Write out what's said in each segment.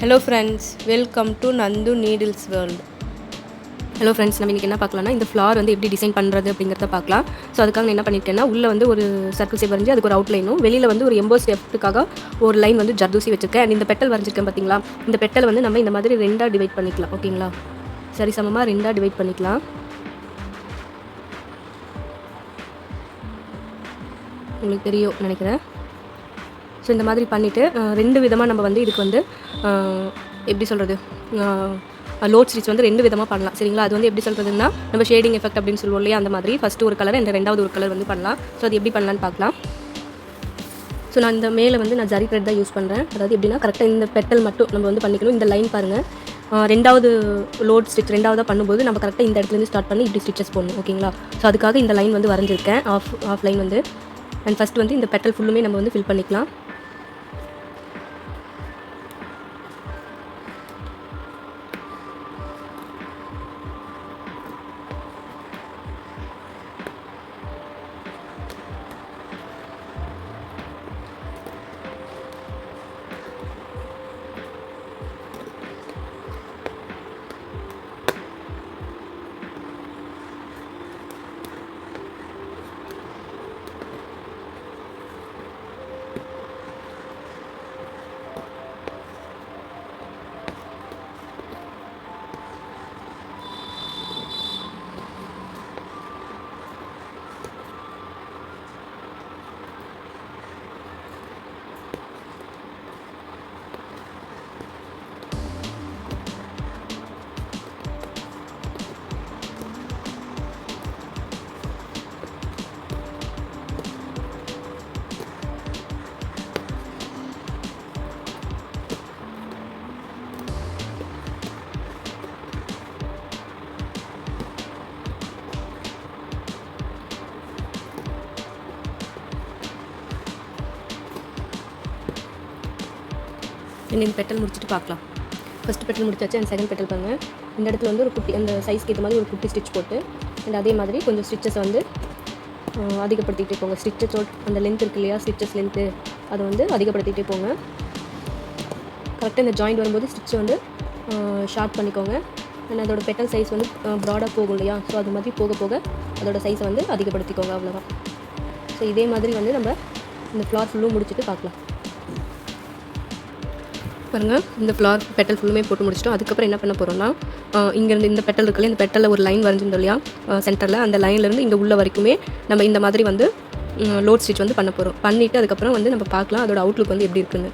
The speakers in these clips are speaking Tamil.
Hello friends, welcome to Nandu needles world. Hello friends, நம்ம இன்றைக்கி என்ன பார்க்கலாம்னா இந்த ஃப்ளார் வந்து எப்படி டிசைன் பண்ணுறது அப்படிங்கிறத பார்க்கலாம். ஸோ அதுக்காக நான் என்ன பண்ணியிருக்கேன்னா, உள்ளே வந்து ஒரு சர்க்கிள் ஷேப் வரைஞ்சி அதுக்கு ஒரு அவுட்லைனும், வெளியில் வந்து ஒரு எம்போஸ் எஃப்ட்டுக்காக ஒரு லைன் வந்து ஜர்தூசி வச்சுருக்கேன். அண்ட் இந்த பெட்டல் வரைஞ்சிருக்கேன் பார்த்தீங்களா, இந்த பெட்டல் வந்து நம்ம இந்த மாதிரி ரெண்டாக டிவைட் பண்ணிக்கலாம். ஓகேங்களா, சரி சமமாக ரெண்டாக டிவைட் பண்ணிக்கலாம். உங்களுக்கு தெரியும் நினைக்கிறேன். ஸோ இந்த மாதிரி பண்ணிவிட்டு ரெண்டு விதமாக நம்ம வந்து இதுக்கு வந்து எப்படி சொல்கிறது, லோட் ஸ்டிச் வந்து ரெண்டு விதமாக பண்ணலாம். சரிங்களா, அது வந்து எப்படி சொல்கிறதுன்னா, நம்ம ஷேடிங் எஃபெக்ட் அப்படின்னு சொல்லுவோம் இல்லையா, அந்த மாதிரி ஃபஸ்ட்டு ஒரு கலர் அண்ட் ரெண்டாவது ஒரு கலர் வந்து பண்ணலாம். ஸோ அது எப்படி பண்ணலான்னு பார்க்கலாம். ஸோ நான் இந்த மேலே வந்து நான் ஜரி த்ரெட் தான் யூஸ் பண்ணுறேன். அதாவது எப்படின்னா, கரெக்டாக இந்த பெட்டல் மட்டும் நம்ம வந்து பண்ணிக்கணும். இந்த லைன் பாருங்கள், ரெண்டாவது லோட் ஸ்டிச் ரெண்டாவதாக பண்ணும்போது நம்ம கரெக்டாக இந்த இடத்துலேருந்து ஸ்டார்ட் பண்ணி இப்படி ஸ்டிச்சஸ் போடணும். ஓகேங்களா, ஸோ அதுக்காக இந்த லைன் வந்து வரைஞ்சிருக்கேன், ஆஃப் லைன் வந்து. அண்ட் ஃபஸ்ட் வந்து இந்த பெட்டல் ஃபுல்லுமே நம்ம வந்து ஃபில் பண்ணிக்கலாம். இந்த பெட்டல் முடிச்சுட்டு பார்க்கலாம். ஃபஸ்ட் பெட்டல் முடிச்சாச்சு. அண்ட் செகண்ட் பெட்டல் பாருங்கள், இந்த இடத்துல வந்து ஒரு குட்டி அந்த சைஸ்க்கு ஏற்ற மாதிரி ஒரு குட்டி ஸ்டிச் போட்டு, அண்ட் அதே மாதிரி கொஞ்சம் ஸ்டிச்சஸை வந்து அதிகப்படுத்திகிட்டே போங்க. ஸ்டிச்சஸோட அந்த லென்த் இருக்கு இல்லையா, ஸ்டிச்சஸ் லென்த்து அதை வந்து அதிகப்படுத்திகிட்டே போங்க. கரெக்டாக இந்த ஜாயிண்ட் வரும்போது ஸ்டிச்சை வந்து ஷார்ட் பண்ணிக்கோங்க. அண்ட் அதோட பெட்டல் சைஸ் வந்து ப்ராடாக போகும் இல்லையா, ஸோ அது மாதிரி போக போக அதோட சைஸை வந்து அதிகப்படுத்திக்கோங்க. அவ்வளோதான். ஸோ இதே மாதிரி வந்து நம்ம இந்த ஃப்ளார் ஃபுல்லும் முடிச்சுட்டு பார்க்கலாம். பாருங்கள், இந்த ஃப்ளார் பெட்டல் ஃபுல்லுமே போட்டு முடிச்சிட்டோம். அதுக்கப்புறம் என்ன பண்ண போகிறோம்னா, இங்கேருந்து இந்த பெட்டல் இருக்குல்ல, இந்த பெட்டலில் ஒரு லைன் வரைஞ்சிருந்தோம் இல்லையா சென்டரில், அந்த லைன்லேருந்து இங்கே உள்ள வரைக்குமே நம்ம இந்த மாதிரி வந்து லோட் ஸ்டிச் வந்து பண்ண போகிறோம். பண்ணிவிட்டு அதுக்கப்புறம் வந்து நம்ம பார்க்கலாம் அதோட அவுட்லுக் வந்து எப்படி இருக்குன்னு.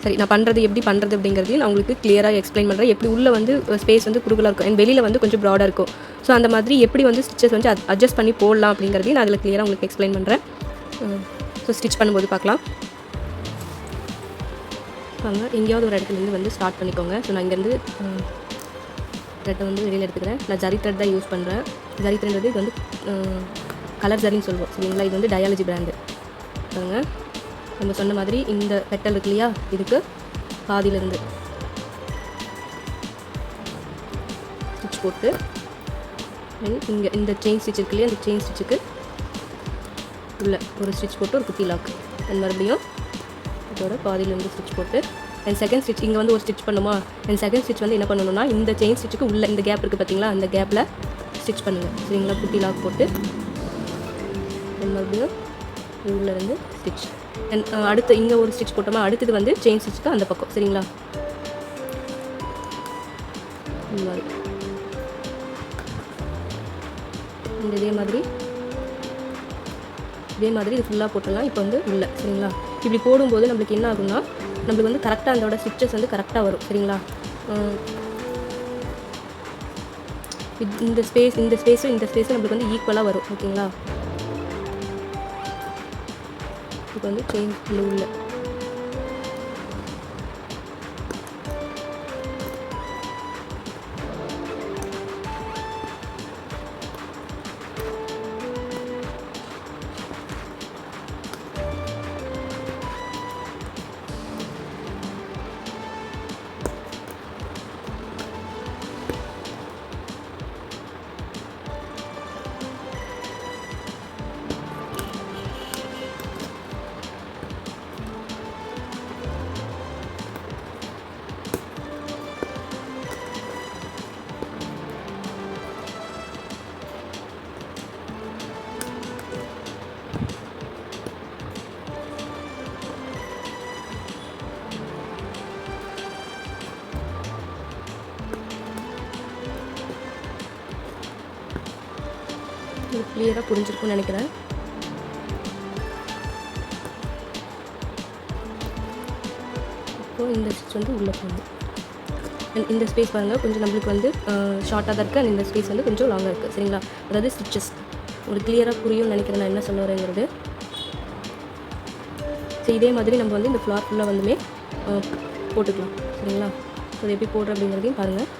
சரி, நான் எப்படி பண்ணுறது அப்படிங்கிறதையும் நான் உங்களுக்கு கிளியராக எக்ஸ்பிளைன் பண்ணுறேன். எப்படி உள்ளே வந்து ஸ்பேஸ் வந்து குறுகலாக இருக்கும் அண்ட் வெளியில் வந்து கொஞ்சம் ப்ராடாக இருக்கும். ஸோ அந்த மாதிரி எப்படி வந்து ஸ்டிச்சஸ் வந்து அட்ஜஸ்ட் பண்ணி போடலாம் அப்படிங்கிறதையும் நான் அதில் கிளியராக உங்களுக்கு எக்ஸ்பிளைன் பண்ணுறேன். ஸோ ஸ்டிச் பண்ணும்போது பார்க்கலாம். வாங்க, எங்கேயாவது ஒரு இடத்துலேருந்து வந்து ஸ்டார்ட் பண்ணிக்கோங்க. ஸோ நான் இங்கேருந்து த்ரெட்டை வந்து வெளியில் எடுத்துக்கிறேன். நான் ஜரி த்ரெட் தான் யூஸ் பண்ணுறேன். ஜரி த்ரெட் இது வந்து கலர் ஜரின்னு சொல்லுவோம். சரிங்களா, இது வந்து டயாலஜி பிராண்டு. பாருங்க, நம்ம சொன்ன மாதிரி இந்த பெட்டல் இருக்கு இல்லையா, இதுக்கு பாதியிலேருந்து ஸ்டிச் போட்டு, இங்கே இந்த செயின் ஸ்டிச் இருக்கு இல்லையா, இந்த செயின் ஸ்டிச்சுக்கு உள்ள ஒரு ஸ்டிச் போட்டு ஒரு குட்டி லாக். அண்ட் மறுபடியும் இதோட பாதியிலேருந்து ஸ்டிச் போட்டு, அண்ட் செகண்ட் ஸ்டிச் இங்கே வந்து ஒரு ஸ்டிச் பண்ணுமா. அண்ட் செகண்ட் ஸ்டிச் வந்து என்ன பண்ணணும்னா, இந்த செயின் ஸ்டிச்சுக்கு உள்ள இந்த கேப் இருக்குது பார்த்தீங்களா, அந்த கேப்பில் ஸ்டிச் பண்ணுங்கள். சரிங்களா, குட்டி லாக் போட்டு அண்ட் மறுபடியும் உள்ளேருந்து ஸ்டிச். அண்ட் அடுத்து இங்கே ஒரு ஸ்டிச் போட்டோமா, அடுத்தது வந்து செயின் ஸ்டிச்சுக்கு அந்த பக்கம். சரிங்களா, இந்த மாதிரி இதே மாதிரி இது ஃபுல்லாக போட்டுடலாம். இப்போ வந்து உள்ள. சரிங்களா, இப்படி போடும்போது நம்மளுக்கு என்ன ஆகும்னா, நம்மளுக்கு வந்து கரெக்டாக அதோட ஸ்டிச்சஸ் வந்து கரெக்டாக வரும். சரிங்களா, இந்த ஸ்பேஸும் நம்மளுக்கு வந்து ஈக்குவலாக வரும். ஓகேங்களா, இப்போ வந்து செயின் உள்ள உங்களுக்கு கிளியராக புரிஞ்சிருக்கும்னு நினைக்கிறேன். இப்போது இந்த ஸ்டிச் வந்து உள்ளே போகணும். இந்த ஸ்பேஸ் பாருங்கள், கொஞ்சம் நம்மளுக்கு வந்து ஷார்ட்டாக தான் இருக்குது. அண்ட் இந்த ஸ்பேஸ் வந்து கொஞ்சம் லாங்காக இருக்குது. சரிங்களா? அதாவது ஸ்டிச்சஸ் உங்களுக்கு கிளியராக புரியும்னு நினைக்கிறேன் நான் என்ன சொல்ல வரேங்கிறது. ஸோ இதே மாதிரி நம்ம வந்து இந்த ஃப்ளார் ஃபுல்லாக வந்துமே போட்டுக்கலாம். சரிங்களா? ஸோ அது எப்படி போடுற அப்படிங்கிறதையும் பாருங்கள்.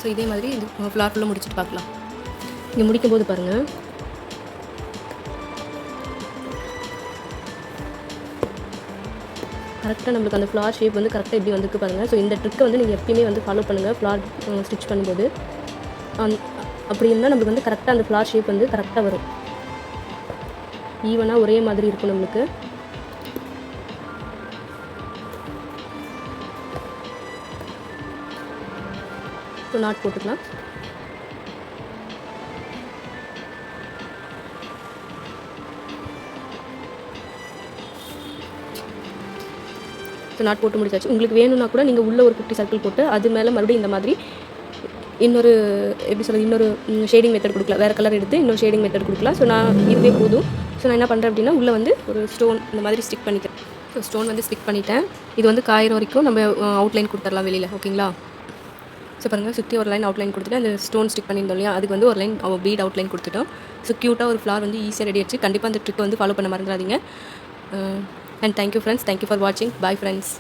ஸோ இதே மாதிரி இது ஃப்ளார் ஃபுல்லாக முடிச்சுட்டு பார்க்கலாம். இங்கே முடிக்கும்போது பாருங்கள், கரெக்டாக நம்மளுக்கு அந்த ஃப்ளார் ஷேப் வந்து கரெக்டாக எப்படி வந்துருக்கு பாருங்கள். ஸோ இந்த ட்ரிக்கை வந்து நீங்கள் எப்பயுமே வந்து ஃபாலோ பண்ணுங்கள் ஃப்ளார் ஸ்டிச் பண்ணும்போது. அப்படி இருந்தால் நம்மளுக்கு வந்து கரெக்டாக அந்த ஃப்ளார் ஷேப் வந்து கரெக்டாக வரும். ஈவனாக ஒரே மாதிரி இருக்கும் நம்மளுக்கு. ஸோ நாட் போட்டுக்கலாம். ஸோ நாட் போட்டு முடிச்சாச்சு. உங்களுக்கு வேணும்னா கூட நீங்கள் உள்ளே ஒரு 50 சர்க்கிள் போட்டு அது மேலே மறுபடியும் இந்த மாதிரி இன்னொரு எப்படி சொல்கிறது, இன்னொரு ஷேடிங் மெத்தட் கொடுக்கலாம். வேறு கலர் எடுத்து இன்னொரு ஷேடிங் மெத்தட் கொடுக்கலாம். ஸோ நான் இதுவே போதும். ஸோ நான் என்ன பண்ணுறேன் அப்படின்னா, உள்ளே வந்து ஒரு ஸ்டோன் இந்த மாதிரி ஸ்டிக் பண்ணிக்கிறேன். ஸோ ஸ்டோன் வந்து ஸ்டிக் பண்ணிட்டேன். இது வந்து காயிற வரைக்கும் நம்ம அவுட்லைன் கொடுத்துடலாம் வெளியில். ஓகேங்களா? ஸோ பாருங்கள், சுற்றி ஒரு லைன் அவுட்லைன் கொடுத்துட்டு அந்த ஸ்டோன் ஸ்டிக் பண்ணியிருந்தோம் இல்லையா, அதுக்கு வந்து ஒரு லைன் பீட் அவுட்லைன் கொடுத்துட்டோம். ஸோ க்யூட்டாக ஒரு ஃப்ளார் வந்து ஈஸியாக ரெடி ஆச்சு. கண்டிப்பாக அந்த ட்ரிக்கை வந்து ஃபாலோ பண்ண மறந்துடாதீங்க. And thank you friends. Thank you for வாட்சிங். Bye friends.